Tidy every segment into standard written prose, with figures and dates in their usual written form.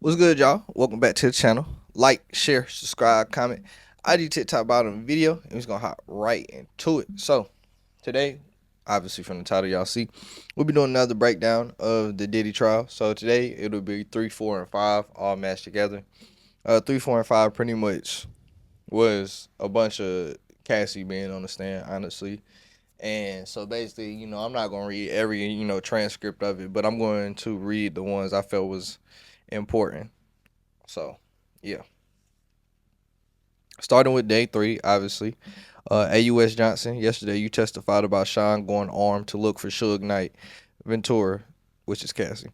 What's good, y'all? Welcome back to the channel. Like, share, subscribe, comment. IG, TikTok, bottom video, and we're just gonna hop right into it. So, today, obviously from the title y'all see, we'll be doing another breakdown of the Diddy trial. So today it'll be 3, 4, and 5 all matched together. 3, 4, and 5 pretty much was a bunch of Cassie being on the stand, honestly. And so basically, I'm not gonna read every transcript of it, but I'm going to read the ones I felt was important. So, yeah. Starting with day 3, obviously. AUS Johnson, yesterday you testified about Sean going armed to look for Suge Knight. Ventura, which is Cassie.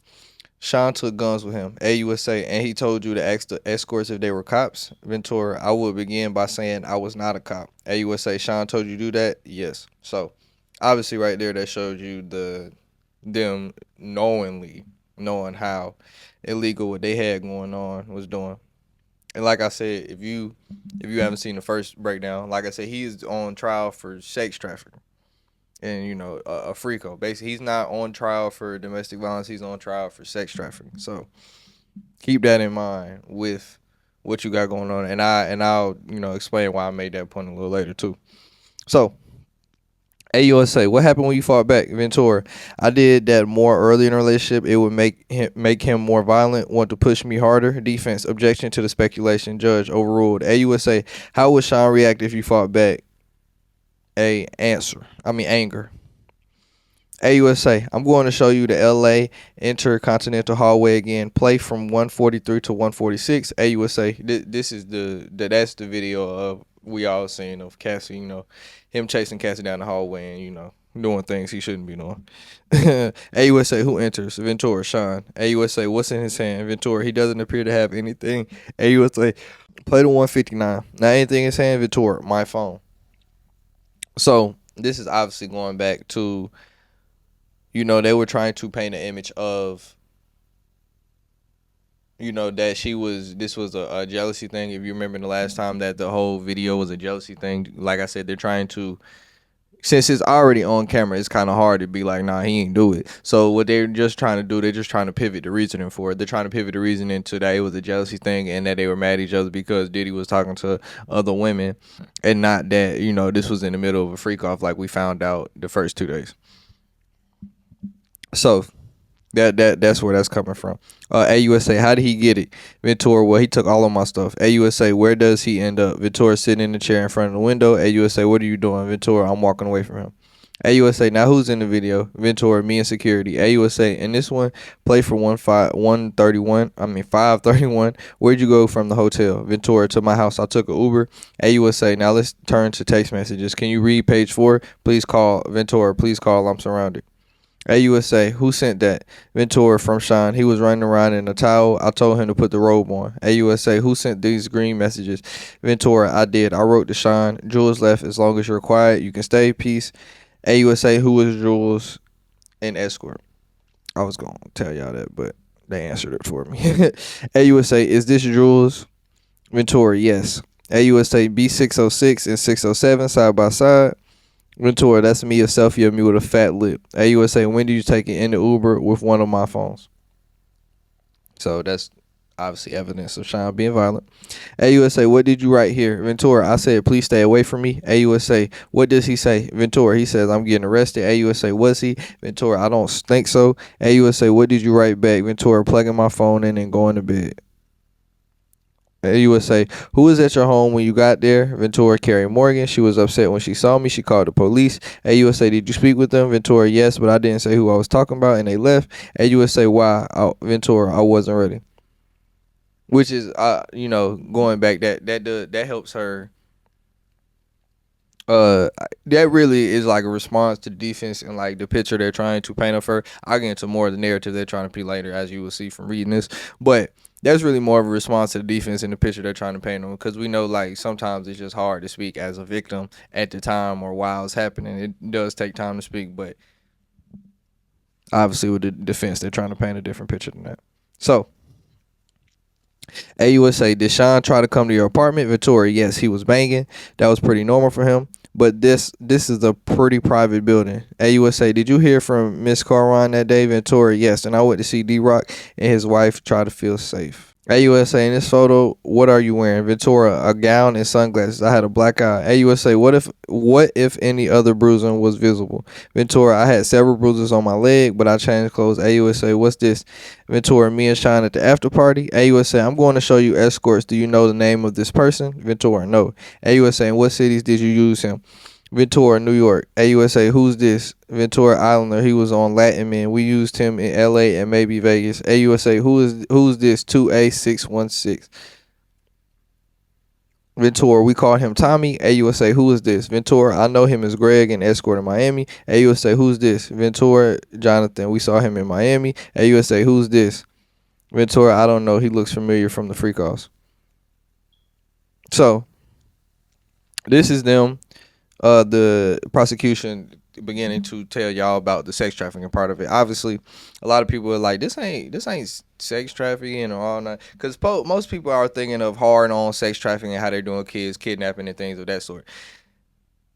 Sean took guns with him. AUSA, and he told you to ask the escorts if they were cops. Ventura, I would begin by saying I was not a cop. AUSA, Sean told you to do that? Yes. So, obviously right there that showed you them knowing how illegal what they had going on was doing. And like I said, if you haven't seen the first breakdown, like I said, he is on trial for sex trafficking and a freako. Basically, he's not on trial for domestic violence. He's on trial for sex trafficking. So keep that in mind with what you got going on, and I'll explain why I made that point a little later too. So, AUSA, what happened when you fought back? Ventura, I did that more early in a relationship. It would make him more violent, want to push me harder. Defense, objection to the speculation. Judge, overruled. AUSA, how would Sean react if you fought back? Anger. AUSA, I'm going to show you the LA Intercontinental Hallway again. Play from 143 to 146. AUSA, this is that's the video of we all seen of Cassie, him chasing Cassie down the hallway and, doing things he shouldn't be doing. AUSA, who enters? Ventura, Sean. AUSA, what's in his hand? Ventura, he doesn't appear to have anything. AUSA, play to 159. Now anything in his hand? Ventura, my phone. So this is obviously going back to, they were trying to paint an image of, that this was a jealousy thing. If you remember the last time that the whole video was a jealousy thing, like I said, they're trying to, since it's already on camera, it's kind of hard to be like, nah, he ain't do it. So what they're just trying to do, they're just trying to pivot the reasoning for it. They're trying to pivot the reasoning to that it was a jealousy thing and that they were mad at each other because Diddy was talking to other women, and not that, this was in the middle of a freak off like we found out the first 2 days. So that's where that's coming from. AUSA, how did he get it? Ventura, well, he took all of my stuff. AUSA, where does he end up? Ventura, sitting in the chair in front of the window. AUSA, what are you doing? Ventura, I'm walking away from him. AUSA, now who's in the video? Ventura, me and security. AUSA, in this one, play for 531. Where'd you go from the hotel? Ventura, to my house. I took an Uber. AUSA, now let's turn to text messages. Can you read page 4? Please call. Ventura, please call. I'm surrounded. AUSA, who sent that? Ventura, from Sean. He was running around in a towel. I told him to put the robe on. AUSA, who sent these green messages? Ventura, I did. I wrote to Sean. Jules left. As long as you're quiet, you can stay. Peace. AUSA, who was Jules? An escort. I was going to tell y'all that, but they answered it for me. AUSA, is this Jules? Ventura, yes. AUSA, B606 and 607 side by side. Ventura, that's me, a selfie of me with a fat lip. AUSA, when did you take it in the Uber with one of my phones? So that's obviously evidence of Sean being violent. AUSA, what did you write here? Ventura, I said, please stay away from me. AUSA, what does he say? Ventura, he says, I'm getting arrested. AUSA, was he? Ventura, I don't think so. AUSA, what did you write back? Ventura, plugging my phone in and going to bed. AUSA, who was at your home when you got there? Ventura, Carrie Morgan. She was upset when she saw me. She called the police. AUSA, did you speak with them? Ventura, yes, but I didn't say who I was talking about, and they left. AUSA, why? Ventura, I wasn't ready. Which is, going back, that helps her. That really is like a response to defense and like the picture they're trying to paint of her. I'll get into more of the narrative they're trying to paint later, as you will see from reading this, but that's really more of a response to the defense and the picture they're trying to paint on, because we know like sometimes it's just hard to speak as a victim at the time or while it's happening. It does take time to speak, but obviously with the defense they're trying to paint a different picture than that. So AUSA, did Sean try to come to your apartment? Ventura, yes, he was banging. That was pretty normal for him. But this is a pretty private building. AUSA, did you hear from Miss Caron that day? Ventura, yes. And I went to see D-Rock and his wife try to feel safe. AUSA, in this photo, what are you wearing? Ventura, a gown and sunglasses. I had a black eye. AUSA, what if any other bruising was visible? Ventura, I had several bruises on my leg, but I changed clothes. AUSA, what's this? Ventura, me and Shine at the after party. AUSA, I'm going to show you escorts. Do you know the name of this person? Ventura, no. AUSA, in what cities did you use him? Ventura, New York. AUSA, who's this? Ventura Islander. He was on Latin Man. We used him in LA and maybe Vegas. AUSA, who's this? 2A616. Ventura, we call him Tommy. AUSA, who is this? Ventura, I know him as Greg and escort in Miami. AUSA, who's this? Ventura, Jonathan, we saw him in Miami. AUSA, who's this? Ventura, I don't know. He looks familiar from the freak offs. So this is them, the prosecution beginning to tell y'all about the sex trafficking part of it. Obviously, a lot of people are like, this ain't sex trafficking or all that, because most people are thinking of hard on sex trafficking and how they're doing kids, kidnapping and things of that sort.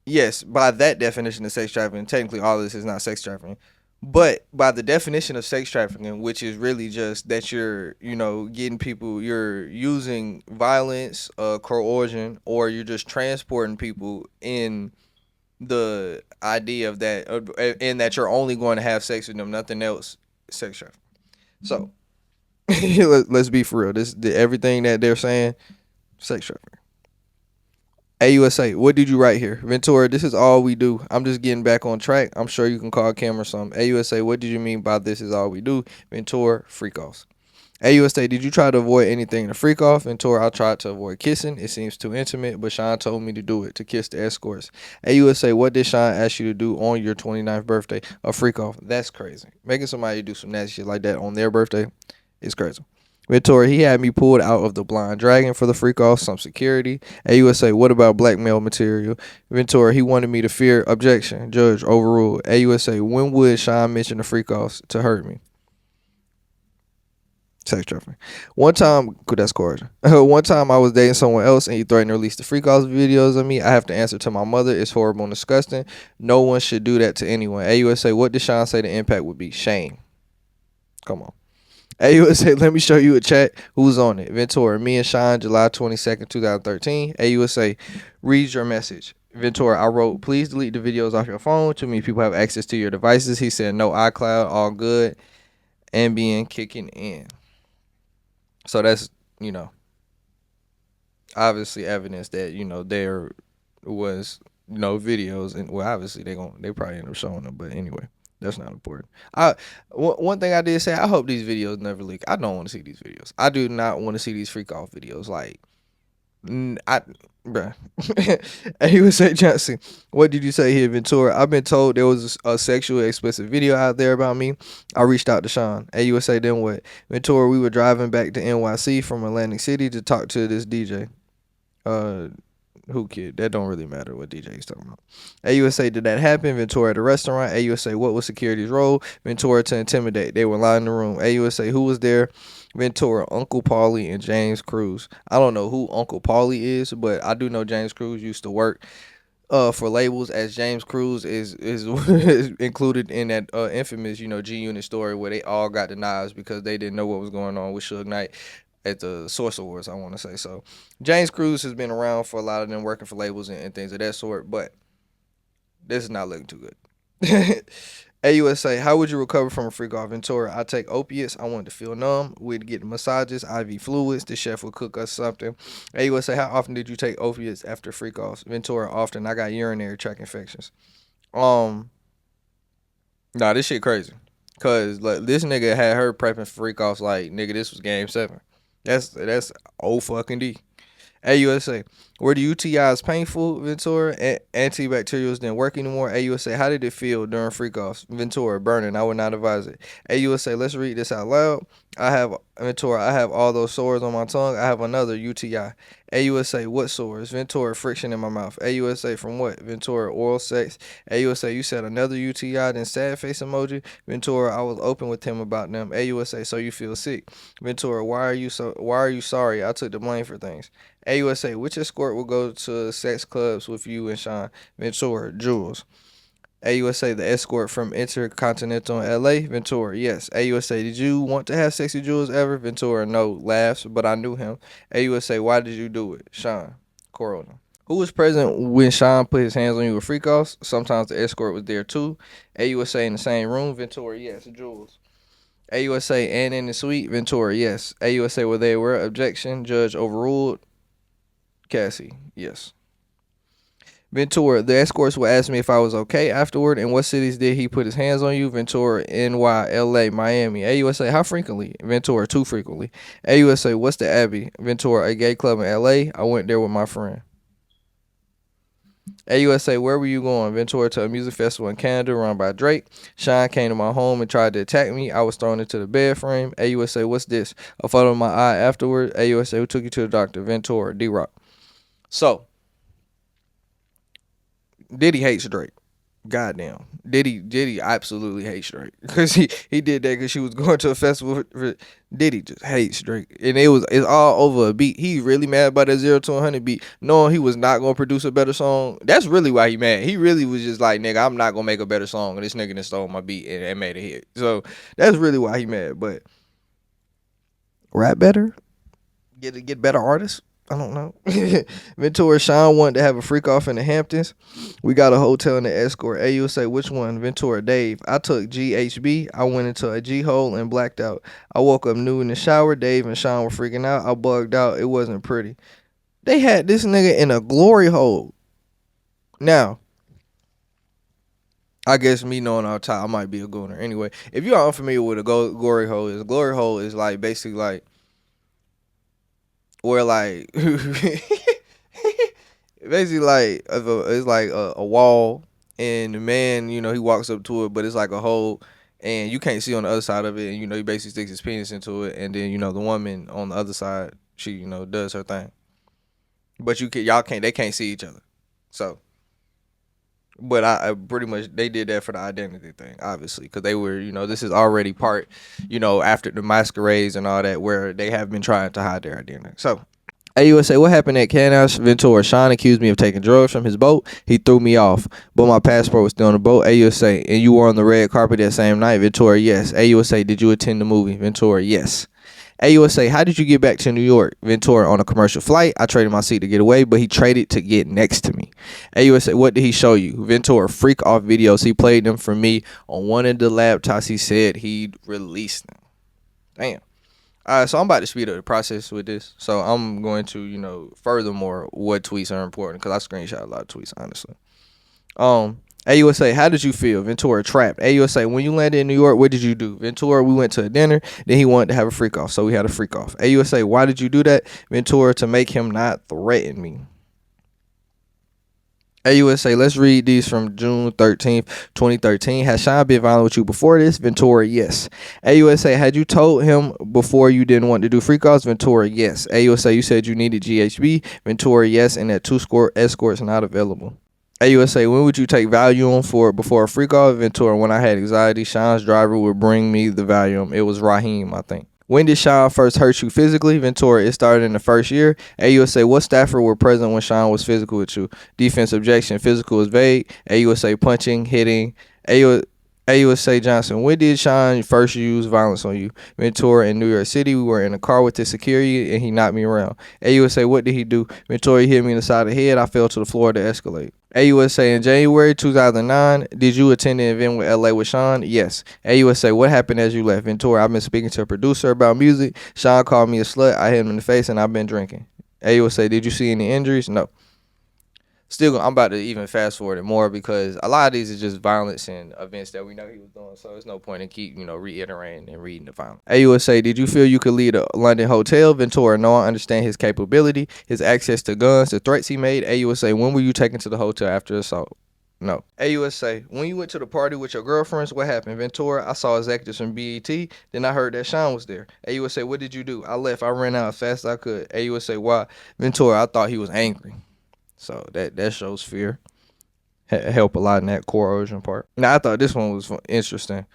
Yes, by that definition of sex trafficking, technically all of this is not sex trafficking. But by the definition of sex trafficking, which is really just that you're, getting people, you're using violence, coercion, or you're just transporting people in the idea of that, and that you're only going to have sex with them, nothing else, sex trafficking. So let's be for real. Everything that they're saying, sex trafficking. AUSA, what did you write here? Ventura, this is all we do. I'm just getting back on track. I'm sure you can call camera some. AUSA, what did you mean by this is all we do? Ventura, freak offs. AUSA, did you try to avoid anything to freak off? Ventura, I tried to avoid kissing. It seems too intimate, but Sean told me to do it, to kiss the escorts. AUSA, what did Sean ask you to do on your 29th birthday? A freak off. That's crazy. Making somebody do some nasty shit like that on their birthday is crazy. Ventura, he had me pulled out of the blind dragon for the freak off, some security. AUSA, what about blackmail material? Ventura, he wanted me to fear objection. Judge, overruled. AUSA, when would Sean mention the freak offs to hurt me? Sex trafficking. One time, that's coercion. One time I was dating someone else and he threatened to release the freak offs videos of me. I have to answer to my mother. It's horrible and disgusting. No one should do that to anyone. AUSA, what did Sean say the impact would be? Shame. Come on. AUSA, let me show you a chat. Who's on it? Ventura, me and Sean, July 22nd, 2013. AUSA, read your message. Ventura, I wrote, please delete the videos off your phone. Too many people have access to your devices. He said, no iCloud, all good. Ambient kicking in. So that's, obviously evidence that, there was no videos. And well, obviously they probably end up showing them. But anyway, that's not important. One thing I did say, I hope these videos never leak. I don't want to see these videos. I do not want to see these freak off videos. Like, bruh. AUSA Johnson, what did you say here, Ventura? I've been told there was a sexual explicit video out there about me. I reached out to Sean. AUSA, then what? Ventura, we were driving back to NYC from Atlantic City to talk to this DJ. Who kid? That don't really matter what DJ he's talking about. AUSA, did that happen? Ventura, at a restaurant. AUSA, what was security's role? Ventura, to intimidate. They were lying in the room. AUSA, who was there? Ventura, Uncle Paulie and James Cruz. I don't know who Uncle Paulie is, but I do know James Cruz used to work for labels, as James Cruz is included in that infamous, G Unit story where they all got the knives because they didn't know what was going on with Suge Knight at the Source Awards, I want to say. So James Cruz has been around for a lot of them, working for labels and things of that sort, but this is not looking too good. AUSA, how would you recover from a freak off? Ventura, I take opiates. I want to feel numb. We'd get massages, IV fluids. The chef would cook us something. AUSA, how often did you take opiates after freak offs? Ventura, often. I got urinary tract infections. Nah, this shit crazy. Cause like this nigga had her prepping for freak offs like, nigga, this was game 7. That's old fucking D. AUSA, were the UTIs painful? Ventura, antibacterials didn't work anymore. AUSA, how did it feel during freak offs? Ventura, burning. I would not advise it. AUSA, let's read this out loud. Ventura, I have all those sores on my tongue. I have another UTI. AUSA, what sores? Ventura, friction in my mouth. AUSA, from what? Ventura, oral sex. AUSA, you said another UTI, then sad face emoji. Ventura, I was open with him about them. AUSA, so you feel sick. Ventura, why are you sorry? I took the blame for things. AUSA, which escort will go to sex clubs with you and Sean? Ventura, Jules. AUSA, the escort from Intercontinental LA. Ventura, yes. AUSA, did you want to have sex with Jules ever? Ventura, no. Laughs, but I knew him. AUSA, why did you do it? Sean, Corona. Who was present when Sean put his hands on you with freak offs? Sometimes the escort was there too. AUSA, in the same room. Ventura, yes. Jules. AUSA, and in the suite. Ventura, yes. AUSA, were they aware? Objection. Judge overruled. Cassie, yes. Ventura, the escorts will ask me if I was okay afterward. In what cities did he put his hands on you? Ventura, NY, LA, Miami. AUSA, how frequently? Ventura, too frequently. AUSA, what's the Abbey? Ventura, a gay club in LA. I went there with my friend. AUSA, where were you going? Ventura, to a music festival in Canada run by Drake. Sean came to my home and tried to attack me. I was thrown into the bed frame. AUSA, what's this? A photo of my eye afterward. AUSA, who took you to the doctor? Ventura, D-Rock. So, Diddy hates Drake. Goddamn. Diddy absolutely hates Drake. Because he did that because she was going to a festival. Diddy just hates Drake. And it's all over a beat. He really mad about that 0 to 100 beat, knowing he was not going to produce a better song. That's really why he mad. He really was just like, nigga, I'm not going to make a better song. And this nigga done stole my beat and made a hit. So that's really why he mad. But rap better? Get better artists? I don't know. Ventura, Sean wanted to have a freak off in the Hamptons. We got a hotel in the escort. AUSA, which one? Ventura, Dave. I took GHB. I went into a G hole and blacked out. I woke up nude in the shower. Dave and Sean were freaking out. I bugged out. It wasn't pretty. They had this nigga in a glory hole. Now, I guess me knowing our time, I might be a gooner. Anyway, if you are unfamiliar with a glory hole is like basically like where like basically like it's like a wall, and the man, he walks up to it, but it's like a hole, and you can't see on the other side of it, and he basically sticks his penis into it, and then the woman on the other side, she does her thing, but they can't see each other. So, but I pretty much, they did that for the identity thing, obviously, because they were, this is already part, after the masquerades and all that, where they have been trying to hide their identity. So, AUSA, what happened at Canas? Ventura, Sean accused me of taking drugs from his boat. He threw me off, but my passport was still on the boat. AUSA, and you were on the red carpet that same night? Ventura, yes. AUSA, did you attend the movie? Ventura, yes. AUSA, how did you get back to New York? Ventura, on a commercial flight. I traded my seat to get away, but he traded to get next to me. AUSA, what did he show you? Ventura, freak off videos. He played them for me on one of the laptops. He said he'd release them. Damn. All right, so I'm about to speed up the process with this. So I'm going to, furthermore, what tweets are important, because I screenshot a lot of tweets, honestly. AUSA, how did you feel? Ventura, trapped. AUSA, when you landed in New York, what did you do? Ventura, we went to a dinner. Then he wanted to have a freak off, so we had a freak off. AUSA, why did you do that? Ventura, to make him not threaten me. AUSA, let's read these from June 13th, 2013. Has Sean been violent with you before this? Ventura, yes. AUSA, had you told him before you didn't want to do free calls? Ventura, yes. AUSA, you said you needed GHB? Ventura, yes, and that 2 escorts not available. AUSA, when would you take Valium for before a free call? Ventura, when I had anxiety. Sean's driver would bring me the Valium. It was Raheem, I think. When did Sean first hurt you physically? Ventura, it started in the first year. AUSA, what staffer were present when Sean was physical with you? Defense, objection. Physical is vague. AUSA, punching, hitting. AUSA Johnson, when did Sean first use violence on you? Ventura, in New York City. We were in a car with the security and he knocked me around. AUSA, what did he do? Ventura, hit me in the side of the head. I fell to the floor to escalate. AUSA, in January 2009, did you attend the event with LA with Sean? Yes. AUSA, what happened as you left? Ventura, I've been speaking to a producer about music. Sean called me a slut. I hit him in the face and I've been drinking. AUSA, did you see any injuries? No. Still, I'm about to even fast forward it more because a lot of these is just violence and events that we know he was doing. So there's no point in keep, reiterating and reading the violence. AUSA, did you feel you could lead a London hotel? Ventura, no, I understand his capability, his access to guns, the threats he made. AUSA, when were you taken to the hotel after assault? No. AUSA, when you went to the party with your girlfriends, what happened? Ventura, I saw executives from BET. Then I heard that Sean was there. AUSA, what did you do? I left. I ran out as fast as I could. AUSA, why? Ventura, I thought he was angry. So that shows fear. Help a lot in that coercion part. Now, I thought this one was interesting.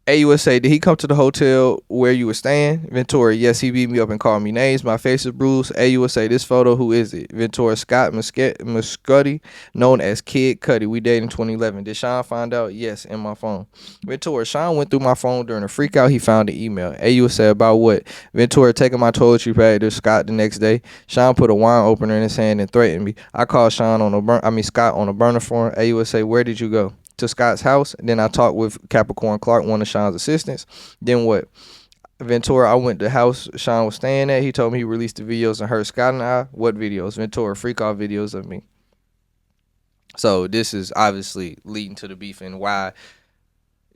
AUSA, did he come to the hotel where you were staying? Ventura, yes, he beat me up and called me names. My face is bruised. AUSA, this photo, who is it? Ventura, Scott Muscuddy, known as Kid Cudi. We dated in 2011. Did Sean find out? Yes, in my phone. Ventura, Sean went through my phone during a freak out. He found the email. AUSA, about what? Ventura, taking my toiletry bag to Scott the next day. Sean put a wine opener in his hand and threatened me. I called Scott on a burner phone. AUSA, where did you go? To Scott's house. Then I talked with Capricorn Clark, one of Sean's assistants. Then what? Ventura, I went to the house Sean was staying at. He told me he released the videos and hurt Scott and I. What videos? Ventura, freak off videos of me. So this is obviously leading to the beef and why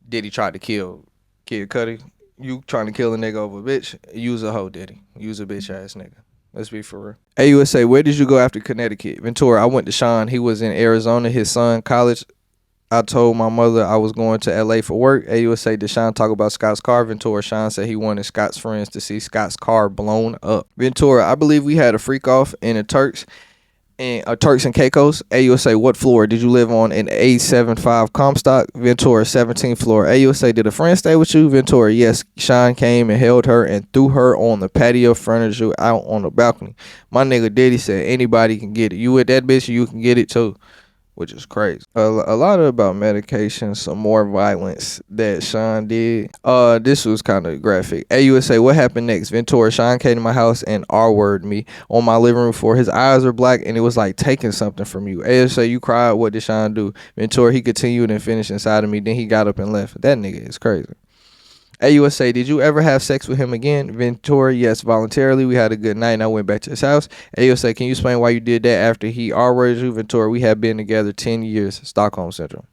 Diddy tried to kill Kid Cudi. You trying to kill a nigga over a bitch? Use a hoe, Diddy. Use a bitch ass nigga. Let's be for real. AUSA, where did you go after Connecticut? Ventura, I went to Sean. He was in Arizona. His son, college. I told my mother I was going to LA for work. AUSA, did Sean talk about Scott's car? Ventura, Sean said he wanted Scott's friends to see Scott's car blown up. Ventura, I believe we had a freak off in a Turks and Caicos. AUSA, what floor did you live on in A75 Comstock? Ventura, 17th floor. AUSA, did a friend stay with you? Ventura, yes. Sean came and held her and threw her on the patio furniture out on the balcony. My nigga Diddy said anybody can get it. You with that bitch, you can get it too. Which is crazy. A lot about medication, some more violence that Sean did. This was kind of graphic. AUSA, what happened next? Ventura, Sean came to my house and R-worded me on my living room floor. His eyes were black and it was like taking something from you. AUSA, you cried. What did Sean do? Ventura, he continued and finished inside of me. Then he got up and left. That nigga is crazy. AUSA, did you ever have sex with him again? Ventura, yes, voluntarily. We had a good night and I went back to his house. AUSA, can you explain why you did that after he R-worded you? Ventura, we have been together 10 years. Stockholm Syndrome.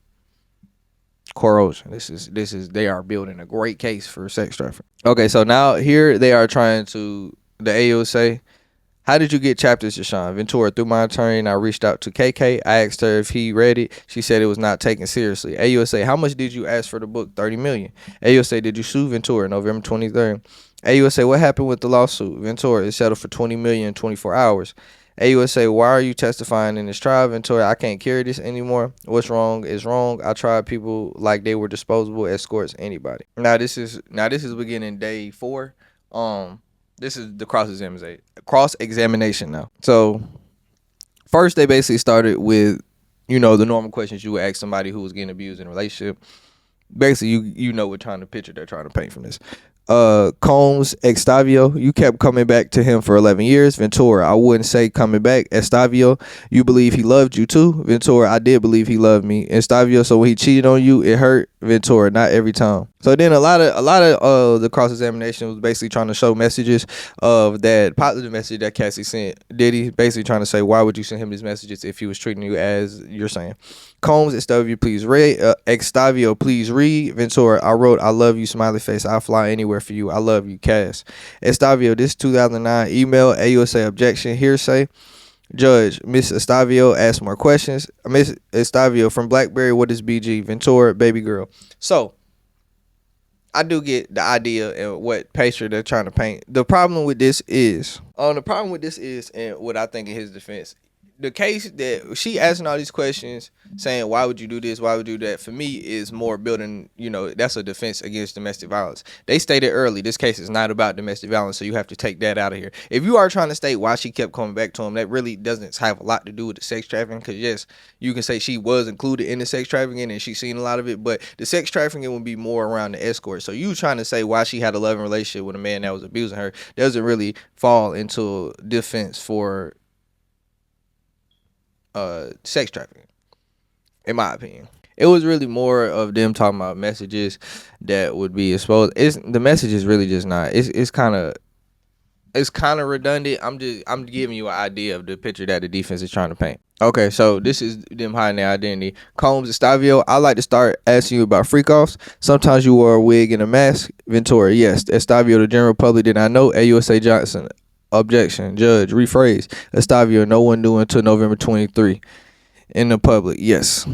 Corrosion. This is they are building a great case for sex trafficking. Okay, so now here they are trying to, the AUSA, how did you get chapters to Sean? Ventura, through my attorney, and I reached out to KK. I asked her if he read it. She said it was not taken seriously. AUSA, how much did you ask for the book? $30 million. AUSA, did you sue Ventura? November 23rd. AUSA, what happened with the lawsuit? Ventura, it settled for $20 million in 24 hours. AUSA, why are you testifying in this trial? Ventura, I can't carry this anymore. What's wrong is wrong. I tried people like they were disposable escorts, anybody. Now this is beginning day 4. This is the cross-examination now. So first they basically started with, the normal questions you would ask somebody who was getting abused in a relationship. Basically, you know what kind of picture they're trying to paint from this. Combs, Estavio, you kept coming back to him for 11 years. Ventura, I wouldn't say coming back. Estavio, you believe he loved you too. Ventura, I did believe he loved me. Estavio, so when he cheated on you, it hurt. Ventura, not every time. So then a lot of the cross-examination was basically trying to show messages of that positive message that Cassie sent Diddy, basically trying to say, why would you send him these messages if he was treating you as you're saying? Combs, Estavio, please read. Estavio, please read. Ventura, I wrote, I love you, smiley face. I'll fly anywhere for you. I love you, Cass. Estavio, this 2009 email. AUSA, objection, hearsay. Judge, Miss Estavio asked more questions. Miss Estavio from Blackberry, what is BG? Ventura, baby girl. So I do get the idea and what picture they're trying to paint. The problem with this is, and what I think in his defense, the case that she asking all these questions, saying why would you do this, why would you do that, for me is more building, that's a defense against domestic violence. They stated early, this case is not about domestic violence, so you have to take that out of here. If you are trying to state why she kept coming back to him, that really doesn't have a lot to do with the sex trafficking, because yes, you can say she was included in the sex trafficking and she's seen a lot of it, but the sex trafficking would be more around the escort. So you trying to say why she had a loving relationship with a man that was abusing her doesn't really fall into defense for sex trafficking, in my opinion. It was really more of them talking about messages that would be exposed. The message is really just not. It's kind of redundant. I'm giving you an idea of the picture that the defense is trying to paint. Okay, so this is them hiding their identity. Combs, Estavio, I like to start asking you about freak-offs. Sometimes you wore a wig and a mask. Ventura, yes. Estavio, the general public did not know. AUSA Johnson, objection. Judge, rephrase. Estavio, no one knew until November 23. In the public, yes.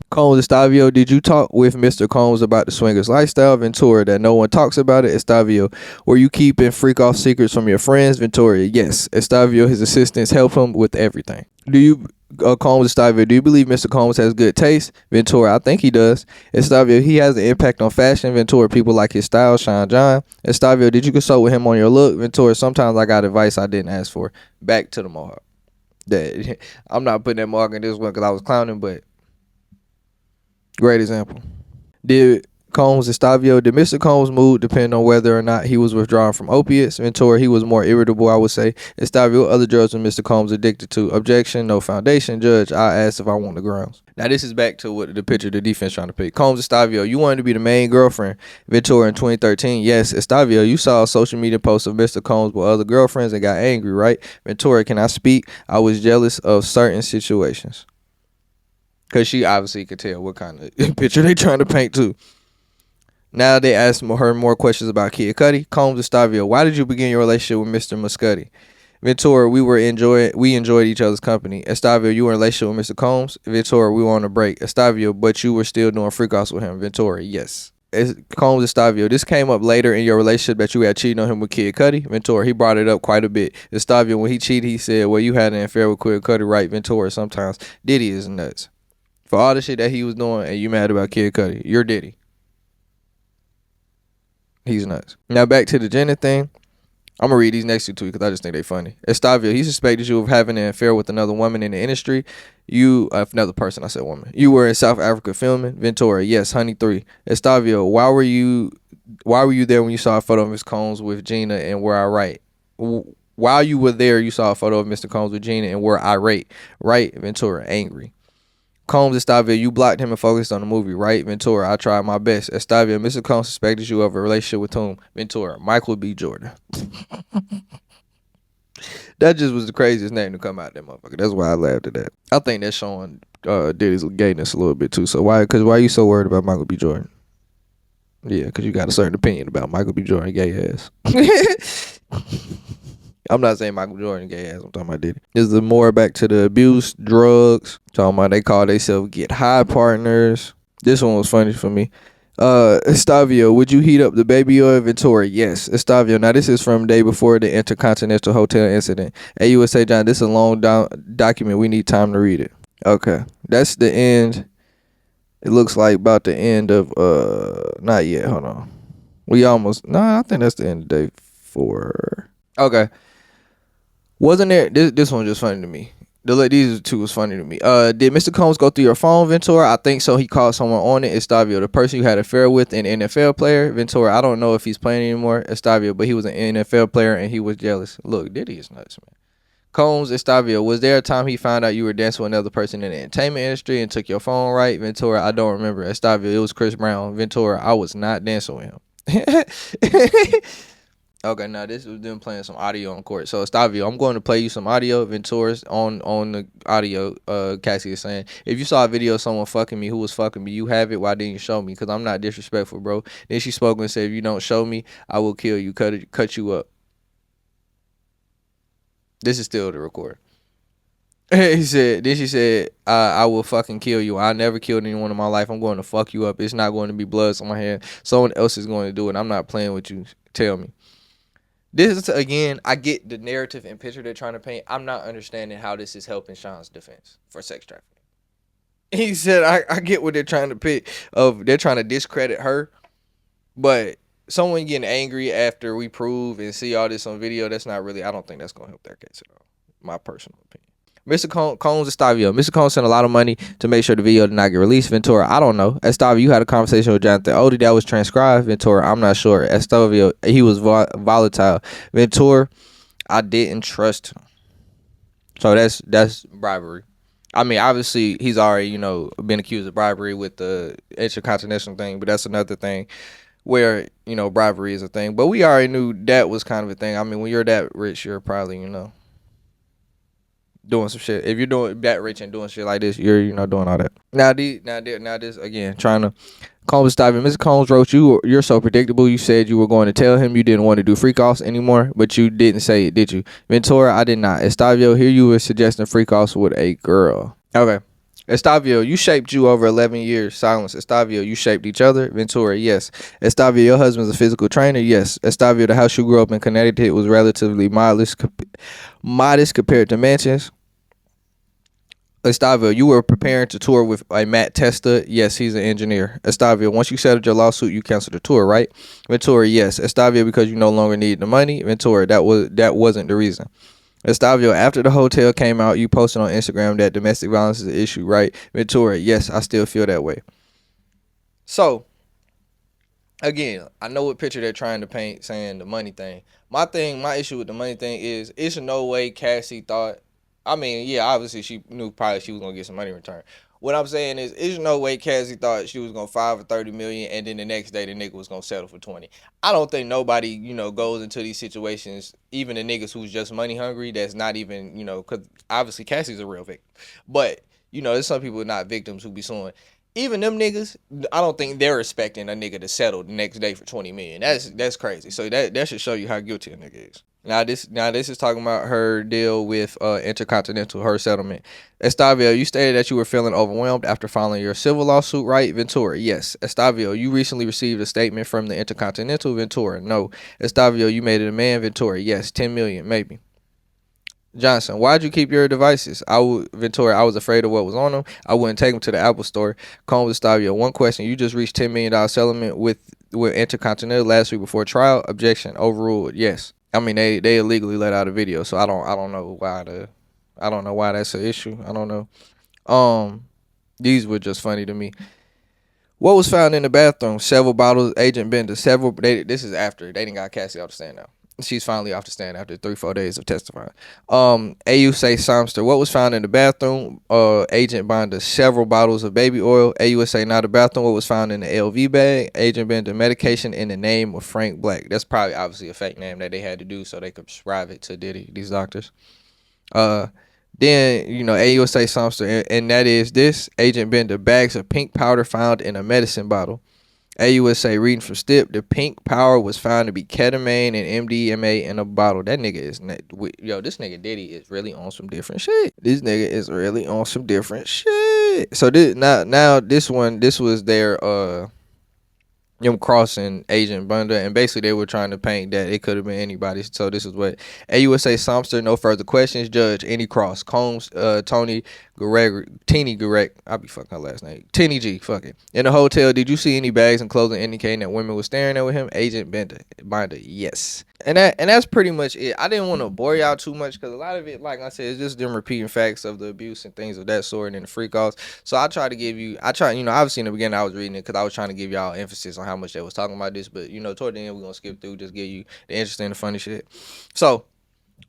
Combs, Estavio, did you talk with Mr. Combs about the swingers lifestyle? Ventura, that no one talks about it. Estavio, were you keeping freak-off secrets from your friends? Ventura, yes. Estavio, his assistants help him with everything. Do you Combs Estavio, do you believe Mr. Combs has good taste? Ventura, I think he does. Estavio, he has an impact on fashion. Ventura, people like his style. Sean John. Estavio, did you consult with him on your look? Ventura, sometimes I got advice I didn't ask for. Back to the mohawk. That I'm not putting that mohawk in this one because I was clowning, but great example. Did did Mr. Combs' mood depend on whether or not he was withdrawing from opiates? Ventura, he was more irritable, I would say. Estavio, other drugs was Mr. Combs addicted to? Objection, no foundation. Judge, I asked if I want the grounds. Now this is back to what the picture the defense trying to pick. Combs Estavio, you wanted to be the main girlfriend. Ventura in 2013. Yes, Estavio, you saw a social media post of Mr. Combs with other girlfriends and got angry, right? Ventura, can I speak? I was jealous of certain situations. Because she obviously could tell what kind of picture they trying to paint too. Now they asked her more questions about Kid Cudi. Combs Estavio, why did you begin your relationship with Mr. Muscudi? Ventura, we enjoyed each other's company. Estavio, you were in a relationship with Mr. Combs. Ventura, we were on a break. Estavio, but you were still doing freak-offs with him. Ventura, yes. Combs Estavio, this came up later in your relationship that you had cheated on him with Kid Cudi. Ventura, he brought it up quite a bit. Estavio, when he cheated, he said, well, you had an affair with Kid Cudi, right? Ventura, sometimes. Diddy is nuts. For all the shit that he was doing and you mad about Kid Cudi, you're Diddy. He's nuts. Now back to the Jenna thing. I'm gonna read these next two because I just think they funny. Estavio, he suspected you of having an affair with another woman in the industry. You, another person, I said woman. You were in South Africa filming. Ventura, yes, honey 3. Estavio, why were you there when you saw a photo of Miss Combs with Gina and were irate? While you were there, you saw a photo of Mr. Combs with Gina and were irate, right? Ventura, angry. Combs Estavio, you blocked him and focused on the movie, right? Ventura, I tried my best. Estavio, Mr. Combs suspected you of a relationship with whom? Ventura, Michael B. Jordan. That just was the craziest name to come out of that motherfucker. That's why I laughed at that. I think that's showing Diddy's gayness a little bit too. So why you so worried about Michael B. Jordan? Yeah, because you got a certain opinion about Michael B. Jordan gay ass. I'm not saying Michael Jordan gay ass. I'm talking about Diddy. This is more back to the abuse, drugs. Talking about they call themselves get high partners. This one was funny for me. Estavio, would you heat up the baby oil? Ventura, yes. Estavio, now this is from day before the Intercontinental Hotel incident. AUSA John, this is a long document. We need time to read it. Okay, that's the end. It looks like about the end of not yet. Hold on. I think that's the end of day 4. Okay. Wasn't there, this one just funny to me. These two was funny to me. Did Mr. Combs go through your phone, Ventura? I think so. He called someone on it. Estavio, the person you had an affair with, an NFL player. Ventura, I don't know if he's playing anymore. Estavio, but he was an NFL player and he was jealous. Look, Diddy is nuts, man. Combs, Estavio, was there a time he found out you were dancing with another person in the entertainment industry and took your phone, right? Ventura, I don't remember. Estavio, it was Chris Brown. Ventura, I was not dancing with him. Okay, now this was them playing some audio on court. So Estavio, I'm going to play you some audio. Ventura's on the audio. Cassie is saying, if you saw a video of someone fucking me, who was fucking me, you have it. Why didn't you show me? Because I'm not disrespectful, bro. Then she spoke and said, if you don't show me, I will kill you. Cut you up. This is still the record. She said, I will fucking kill you. I never killed anyone in my life. I'm going to fuck you up. It's not going to be blood on my hand. Someone else is going to do it. I'm not playing with you. Tell me. This is, again, I get the narrative and picture they're trying to paint. I'm not understanding how this is helping Sean's defense for sex trafficking. He said, I get what they're trying to pick. They're trying to discredit her. But someone getting angry after we prove and see all this on video, that's not really, I don't think that's going to help their case at all. My personal opinion. Mr. Combs Estavio. Mr. Combs sent a lot of money to make sure the video did not get released. Ventura, I don't know. Estavio, you had a conversation with Jonathan Odie that was transcribed. Ventura, I'm not sure. Estavio, he was volatile. Ventura, I didn't trust him. So that's bribery. I mean, obviously, he's already, been accused of bribery with the intercontinental thing, but that's another thing where, bribery is a thing. But we already knew that was kind of a thing. I mean, when you're that rich, you're probably, doing some shit. If you're doing that rich and doing shit like this, you're doing all that. Now this again, trying to Combs Estavio. Mr. Combs wrote you're so predictable. You said you were going to tell him you didn't want to do freak offs anymore, but you didn't say it, did you? Ventura, I did not. Estavio, here you were suggesting freak offs with a girl. Okay. Estavio, you shaped you over 11 years. Silence. Estavio, you shaped each other. Ventura, yes. Estavio, your husband's a physical trainer. Yes. Estavio, the house you grew up in Connecticut was relatively modest compared to mansions. Estavio, you were preparing to tour with a Matt Testa. Yes, he's an engineer. Estavio, once you settled your lawsuit, you canceled the tour, right? Ventura, yes. Estavio, because you no longer need the money. Ventura, that wasn't the reason. Estavio, after the hotel came out, you posted on Instagram that domestic violence is an issue, right? Ventura, yes, I still feel that way. So, again, I know what picture they're trying to paint saying the money thing. My issue with the money thing is it's no way Cassie thought. I mean, yeah, obviously she knew probably she was gonna get some money in return. What I'm saying is, there's no way Cassie thought she was gonna file for 30 million and then the next day the nigga was gonna settle for 20. I don't think nobody, goes into these situations, even the niggas who's just money hungry, that's not even, because obviously Cassie's a real victim. But, there's some people not victims who be suing. Even them niggas, I don't think they're expecting a nigga to settle the next day for 20 million. That's crazy. So that should show you how guilty a nigga is. Now this is talking about her deal with Intercontinental, her settlement. Estavio, you stated that you were feeling overwhelmed after filing your civil lawsuit, right? Ventura, yes. Estavio, you recently received a statement from the Intercontinental. Ventura, no. Estavio, you made a demand. Ventura, yes. 10 million, maybe. Johnson, why'd you keep your devices? Ventura, I was afraid of what was on them. I wouldn't take them to the Apple store. Combs, Estavio, one question. You just reached $10 million settlement with Intercontinental last week before trial. Objection. Overruled. Yes. I mean, they illegally let out a video, so I don't know why that's an issue. I don't know. These were just funny to me. What was found in the bathroom? Several bottles. Agent Bender. This is after they didn't got Cassie off the stand now. She's finally off the stand after 3-4 days of testifying. AU say Somster. What was found in the bathroom? Agent Bonder. Several bottles of baby oil. AU say not the bathroom. What was found in the LV bag? Agent Bender. Medication in the name of Frank Black. That's probably obviously a fake name that they had to do so they could prescribe it to Diddy. These doctors. Then, AU say Somster, and that is this. Agent Bender. Bags of pink powder found in a medicine bottle. AUSA reading from STIP, the pink powder was found to be ketamine and MDMA in a bottle. That nigga is this nigga Diddy is really on some different shit. This nigga is really on some different shit. So this this was their them crossing Agent Bunda, and basically they were trying to paint that it could have been anybody. So this is what AUSA Somster. No further questions. Judge any cross. Combs, Tony Gregory, Teeny Greg. I'll be fucking her last name. Teeny G. Fuck it. In the hotel, did you see any bags and clothing indicating that women were staring at with him? Agent Binder. Yes. And that's pretty much it. I didn't want to bore y'all too much because a lot of it, like I said, is just them repeating facts of the abuse and things of that sort and the freak offs. So obviously in the beginning I was reading it because I was trying to give y'all emphasis on how much they was talking about this, but toward the end we're gonna skip through, just give you the interesting and funny shit. So,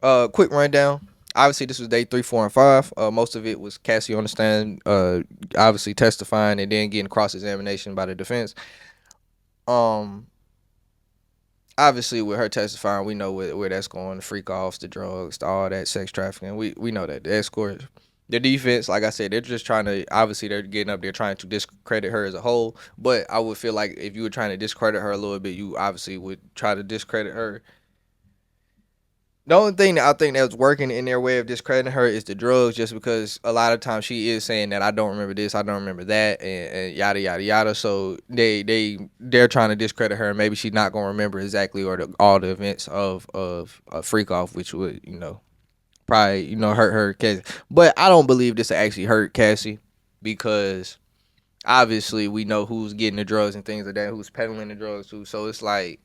quick rundown. Obviously, this was day 3, 4, and 5. Most of it was Cassie on the stand, obviously testifying and then getting cross-examination by the defense. Obviously, with her testifying, we know where that's going. The freak offs, the drugs, all that sex trafficking. We know that. The escort. The defense, like I said, they're just trying to, obviously they're getting up there trying to discredit her as a whole. But I would feel like if you were trying to discredit her a little bit, you obviously would try to discredit her. The only thing that I think that's working in their way of discrediting her is the drugs, just because a lot of times she is saying that I don't remember this, I don't remember that, and yada yada yada. So they're trying to discredit her, and maybe she's not gonna remember exactly all the events of a freak off, which would probably hurt her case. But I don't believe this will actually hurt Cassie, because obviously we know who's getting the drugs and things like that, who's peddling the drugs too. So it's like,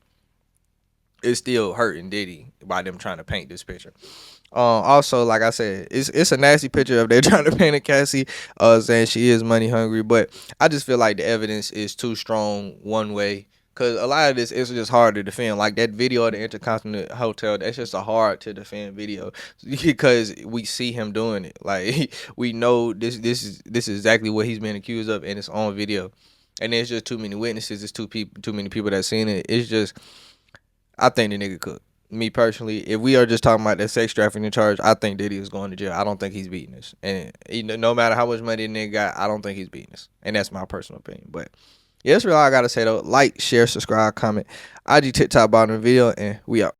it's still hurting Diddy by them trying to paint this picture. Also, like I said, it's a nasty picture of they trying to paint a Cassie, saying she is money hungry. But I just feel like the evidence is too strong one way, because a lot of this is just hard to defend. Like that video at the Intercontinental Hotel, that's just a hard to defend video because we see him doing it. Like we know this is exactly what he's been accused of, and it's on video. And there's just too many witnesses. It's too many people that seen it. It's just, I think the nigga cooked. Me personally, if we are just talking about that sex trafficking charge, I think Diddy is going to jail. I don't think he's beating this. And no matter how much money the nigga got, I don't think he's beating this. And that's my personal opinion. But yeah, that's really all I got to say though. Like, share, subscribe, comment. IG, TikTok, bottom of the video, and we out.